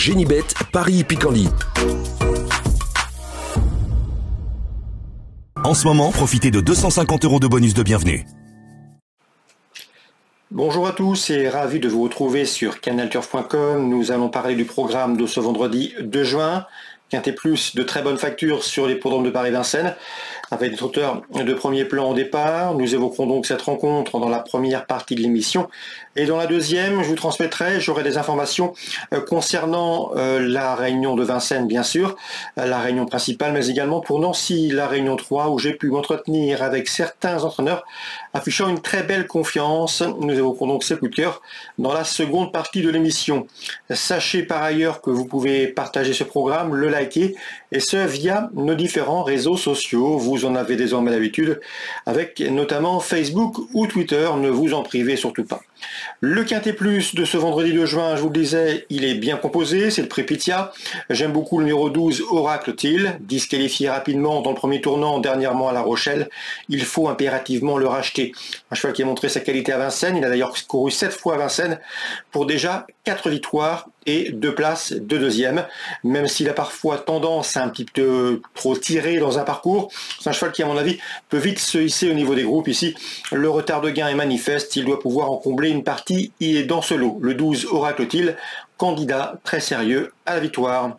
Génibet, Paris-Picanly. En ce moment, profitez de 250 € de bonus de bienvenue. Bonjour à tous et ravi de vous retrouver sur canalturf.com. Nous allons parler du programme de ce vendredi 2 juin. Quintet Plus de très bonne facture sur l'hippodrome de Paris-Vincennes, avec des trotteurs de premier plan au départ. Nous évoquerons donc cette rencontre dans la première partie de l'émission. Et dans la deuxième, je vous transmettrai, j'aurai des informations concernant la réunion de Vincennes, bien sûr, la réunion principale, mais également pour Nancy, la réunion 3, où j'ai pu m'entretenir avec certains entraîneurs affichant une très belle confiance. Nous évoquerons donc ces coups de cœur dans la seconde partie de l'émission. Sachez par ailleurs que vous pouvez partager ce programme, le liker, et ce via nos différents réseaux sociaux. Vous en avez désormais l'habitude, avec notamment Facebook ou Twitter, ne vous en privez surtout pas. Le Quintet Plus de ce vendredi 2 juin, je vous le disais, il est bien composé, c'est le prix Pitia. J'aime beaucoup le numéro 12, Oracle Till, disqualifié rapidement dans le premier tournant, dernièrement à La Rochelle. Il faut impérativement le racheter. Un cheval qui a montré sa qualité à Vincennes, il a d'ailleurs couru 7 fois à Vincennes pour déjà 4 victoires et 2 places de deuxième. Même s'il a parfois tendance à un petit peu trop tirer dans un parcours, c'est un cheval qui, à mon avis, peut vite se hisser au niveau des groupes. Ici, le retard de gain est manifeste, il doit pouvoir en combler une partie. Il est dans ce lot, le 12 Oracle Till, candidat très sérieux à la victoire.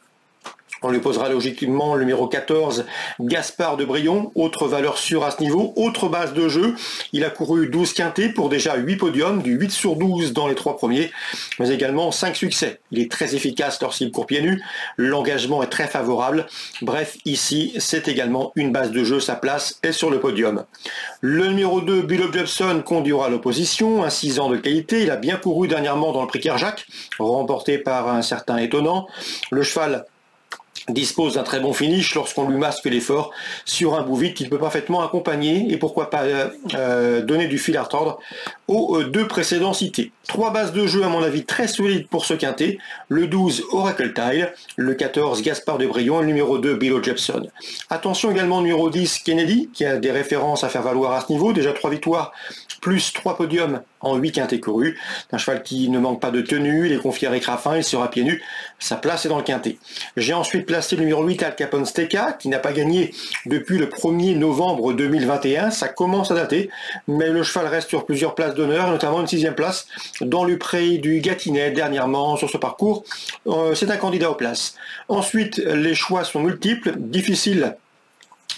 On lui posera logiquement le numéro 14, Gaspard de Brion, autre valeur sûre à ce niveau, autre base de jeu. Il a couru 12 quintés pour déjà 8 podiums, du 8 sur 12 dans les 3 premiers, mais également 5 succès. Il est très efficace lorsqu'il court pieds nus, l'engagement est très favorable. Bref, ici, c'est également une base de jeu, sa place est sur le podium. Le numéro 2, Bill Jepson, conduira l'opposition, un 6 ans de qualité. Il a bien couru dernièrement dans le prix Kerjak, remporté par un certain étonnant. Le cheval dispose d'un très bon finish lorsqu'on lui masque l'effort sur un bout vite qu'il peut parfaitement accompagner et pourquoi pas donner du fil à retordre aux 2 précédents cités. 3 bases de jeu à mon avis très solides pour ce quintet, le 12 Oracle Tile, le 14 Gaspard de Brion et le numéro 2 Bill Jepson. Attention également au numéro 10 Kennedy qui a des références à faire valoir à ce niveau, déjà 3 victoires plus 3 podiums en 8 quintés courus. Un cheval qui ne manque pas de tenue, il est confié à Rick Raffin, il sera pieds nus, sa place est dans le quintet. J'ai ensuite placé le numéro 8 Al Capone Steka, qui n'a pas gagné depuis le 1er novembre 2021, ça commence à dater, mais le cheval reste sur plusieurs places d'honneur, notamment une 6e place dans le prix du Gâtinais dernièrement sur ce parcours. C'est un candidat aux places. Ensuite, les choix sont multiples, difficiles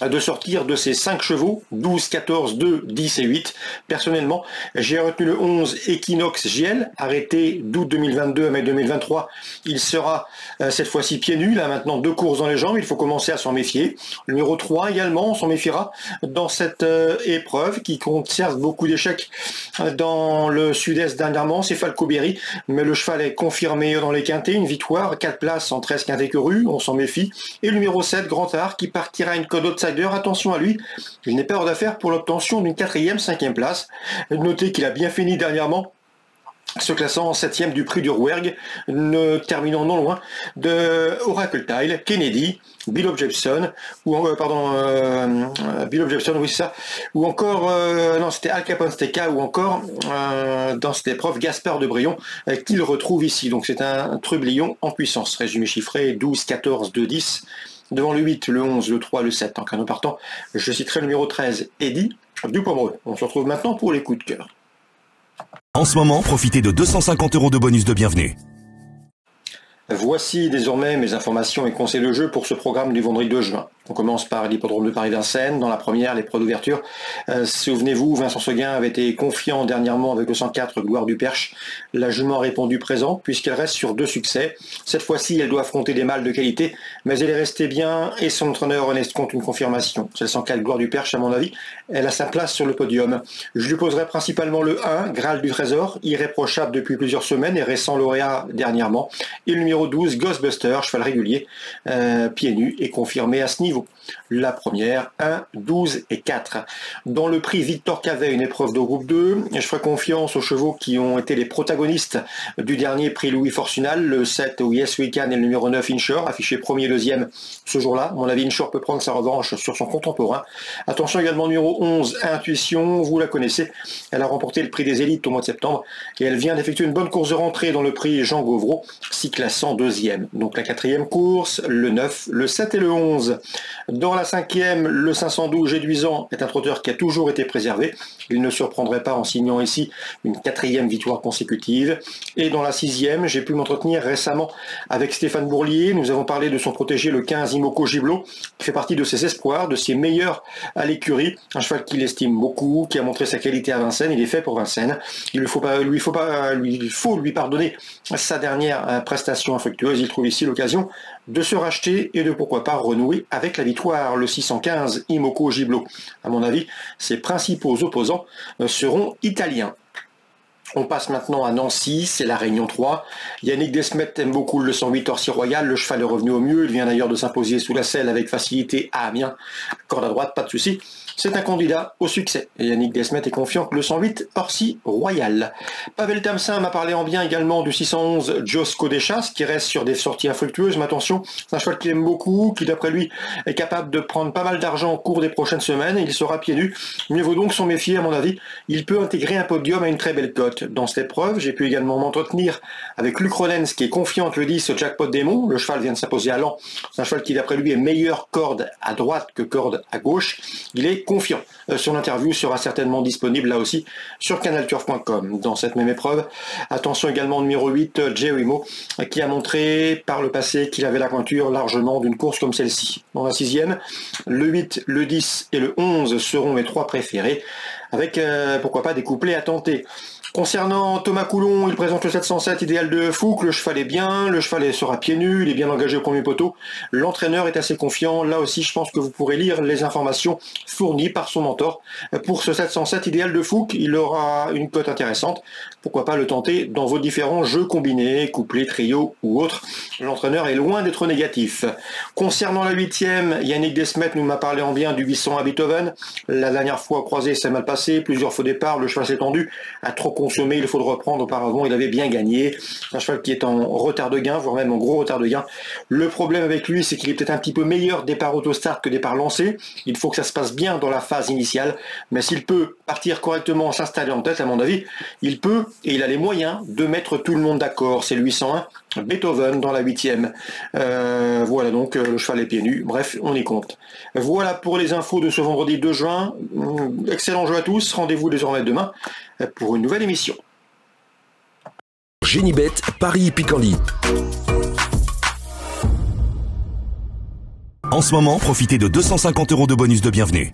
de sortir de ces 5 chevaux, 12, 14, 2, 10 et 8. Personnellement, j'ai retenu le 11 Equinox GL, arrêté d'août 2022 à mai 2023. Il sera cette fois-ci pieds nus, là maintenant 2 courses dans les jambes, il faut commencer à s'en méfier. Le numéro 3 également, on s'en méfiera dans cette épreuve qui conserve beaucoup d'échecs dans le sud-est dernièrement, c'est Falco Berry, mais le cheval est confirmé dans les quintés, une victoire, 4 places en 13 quintés courus, on s'en méfie. Et le numéro 7, Grand Art, qui partira une code outsider. Attention à lui, il n'est pas hors d'affaire pour l'obtention d'une 4e, 5e place. Notez qu'il a bien fini dernièrement, se classant en 7e du prix du Rouergue, terminant non loin de Oracle Tile, Kennedy, Bill Jepson, Bill Jepson, oui c'est ça, ou encore, non c'était Al Capone Steka, ou encore dans cette épreuve Gaspard de Brion, qu'il retrouve ici. Donc c'est un trublion en puissance. Résumé chiffré 12, 14, 2, 10. Devant le 8, le 11, le 3, le 7. En canot partant, je citerai le numéro 13, Eddy du Pomereux. On se retrouve maintenant pour les coups de cœur. En ce moment, profitez de 250 € de bonus de bienvenue. Voici désormais mes informations et conseils de jeu pour ce programme du vendredi 2 juin. On commence par l'hippodrome de Paris-Vincennes. Dans la première, l'épreuve d'ouverture. Souvenez-vous, Vincent Seguin avait été confiant dernièrement avec le 104 Gloire du Perche. La jument a répondu présent puisqu'elle reste sur 2 succès. Cette fois-ci, elle doit affronter des mâles de qualité, mais elle est restée bien et son entraîneur Ernest compte une confirmation. C'est le 104 Gloire du Perche, à mon avis. Elle a sa place sur le podium. Je lui poserai principalement le 1, Graal du Trésor, irréprochable depuis plusieurs semaines et récent lauréat dernièrement. Et le numéro 12, Ghostbuster, cheval régulier, pieds nus et confirmé à ce niveau. chevaux. La première, 1, 12 et 4. Dans le prix Victor Cavet, une épreuve de groupe 2, je ferai confiance aux chevaux qui ont été les protagonistes du dernier prix Louis Fortunal, le 7 Yes We Can et le numéro 9 Inshore, affiché premier et deuxième ce jour-là. À mon avis, Inshore peut prendre sa revanche sur son contemporain. Attention également numéro 11, Intuition, vous la connaissez. Elle a remporté le prix des élites au mois de septembre et elle vient d'effectuer une bonne course de rentrée dans le prix Jean Gauvreau, 6 classant deuxième. Donc la quatrième course, le 9, le 7 et le 11. Dans la cinquième, le 512 Géduisant est un trotteur qui a toujours été préservé. Il ne surprendrait pas en signant ici une quatrième victoire consécutive. Et dans la sixième, j'ai pu m'entretenir récemment avec Stéphane Bourlier. Nous avons parlé de son protégé, le 15 Imoko Giblo, qui fait partie de ses espoirs, de ses meilleurs à l'écurie. Un cheval qu'il estime beaucoup, qui a montré sa qualité à Vincennes. Il est fait pour Vincennes. Il faut lui pardonner sa dernière prestation infructueuse. Il trouve ici l'occasion de se racheter et de pourquoi pas renouer avec la victoire. Le 615 Imoko Giblo. À mon avis, ses principaux opposants seront italiens. On passe maintenant à Nancy, c'est la Réunion 3. Yannick Desmet aime beaucoup le 108 Orsi Royal, le cheval est revenu au mieux, il vient d'ailleurs de s'imposer sous la selle avec facilité à Amiens. Corde à droite, pas de souci. C'est un candidat au succès. Et Yannick Desmet est confiant que le 108 Orsi Royal. Pavel Tamsin m'a parlé en bien également du 611 Josco Deschasses, qui reste sur des sorties infructueuses, mais attention, c'est un cheval qu'il aime beaucoup, qui d'après lui est capable de prendre pas mal d'argent au cours des prochaines semaines, et il sera pieds nus. Mieux vaut donc s'en méfier à mon avis, il peut intégrer un podium à une très belle cote. Dans cette épreuve, j'ai pu également m'entretenir avec Luc Ronens, qui est confiant que le 10 Jackpot Démon. Le cheval vient de s'imposer à Lens. C'est un cheval qui d'après lui est meilleure corde à droite que corde à gauche. Il est confiant. Son interview sera certainement disponible là aussi sur canalturf.com. Dans cette même épreuve, attention également au numéro 8, Jerimo, qui a montré par le passé qu'il avait la pointure largement d'une course comme celle-ci. Dans la sixième, le 8, le 10 et le 11 seront mes trois préférés, avec pourquoi pas des couplets à tenter. Concernant Thomas Coulon, il présente le 707 idéal de Fouque, le cheval est bien, le cheval sera pieds nus, il est bien engagé au premier poteau, l'entraîneur est assez confiant, là aussi je pense que vous pourrez lire les informations fournies par son mentor. Pour ce 707 idéal de Fouque, il aura une cote intéressante, pourquoi pas le tenter dans vos différents jeux combinés, couplés, trio ou autres, l'entraîneur est loin d'être négatif. Concernant la 8e, Yannick Desmet nous m'a parlé en bien du 800 à Beethoven, la dernière fois croisé c'est mal passé, plusieurs faux départs, le cheval s'est tendu, à trop consommé, il faut le reprendre. Auparavant, il avait bien gagné. C'est un cheval qui est en retard de gain, voire même en gros retard de gain. Le problème avec lui, c'est qu'il est peut-être un petit peu meilleur départ auto-start que départ lancé. Il faut que ça se passe bien dans la phase initiale. Mais s'il peut partir correctement, s'installer en tête, à mon avis, il peut et il a les moyens de mettre tout le monde d'accord. C'est le 801 Beethoven dans la 8e. Voilà donc le cheval est pieds nus. Bref, on y compte. Voilà pour les infos de ce vendredi 2 juin. Excellent jeu à tous. Rendez-vous désormais demain pour une nouvelle émission. Génibet, Paris Picardie. En ce moment, profitez de 250 € de bonus de bienvenue.